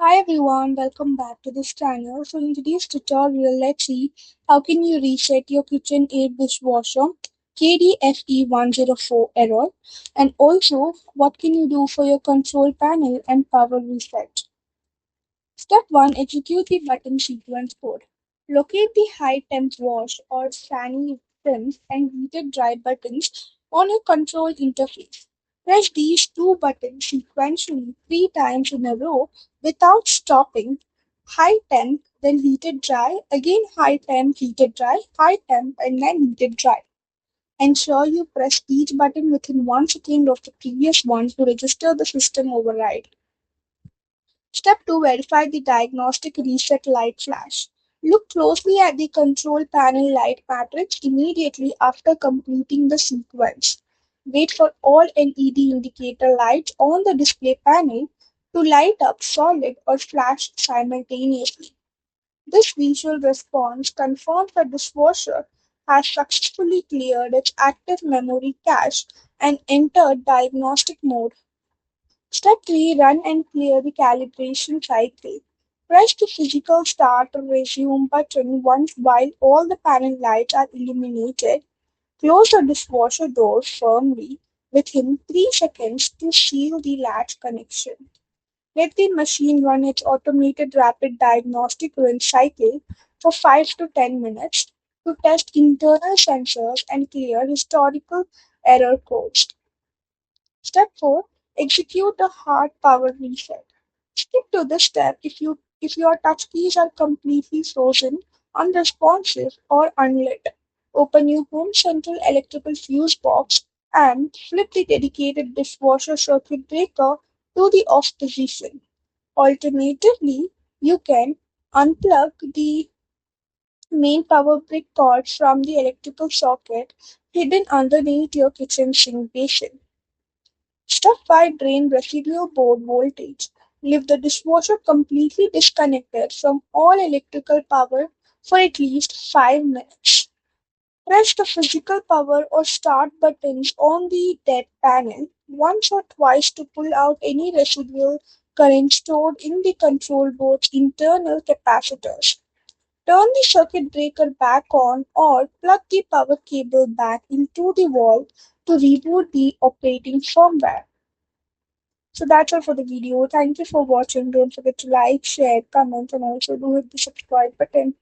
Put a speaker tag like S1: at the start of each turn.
S1: Hi everyone, welcome back to this channel. So in today's tutorial, let's see how can you reset your KitchenAid dishwasher KDFE104 error, and also what can you do for your control panel and power reset. Step 1. Execute the button sequence code. Locate the high temp wash or fanny trims and heated dry buttons on your control interface. Press these two buttons sequentially 3 times in a row without stopping. High temp, then heated dry, again high temp, heated dry, high temp, and then heated dry. Ensure you press each button within 1 second of the previous one to register the system override. Step 2. Verify the diagnostic reset light flash. Look closely at the control panel light matrix immediately after completing the sequence. Wait for all LED indicator lights on the display panel to light up solid or flash simultaneously. This visual response confirms the dishwasher has successfully cleared its active memory cache and entered diagnostic mode. Step 3. Run and clear the calibration cycle. Press the physical start or resume button once while all the panel lights are illuminated. Close the dishwasher door firmly within 3 seconds to seal the latch connection. Let the machine run its automated rapid diagnostic rinse cycle for 5 to 10 minutes to test internal sensors and clear historical error codes. Step 4. Execute a hard power reset. Stick to this step if your touch keys are completely frozen, unresponsive, or unlit. Open your home central electrical fuse box and flip the dedicated dishwasher circuit breaker to the off position. Alternatively, you can unplug the main power brick cord from the electrical socket hidden underneath your kitchen sink basin. Step 5. Drain residual board voltage. Leave the dishwasher completely disconnected from all electrical power for at least 5 minutes. Press the physical power or start buttons on the dead panel once or twice to pull out any residual current stored in the control board's internal capacitors. Turn the circuit breaker back on or plug the power cable back into the wall to reboot the operating firmware. So that's all for the video. Thank you for watching. Don't forget to like, share, comment, and also do hit the subscribe button.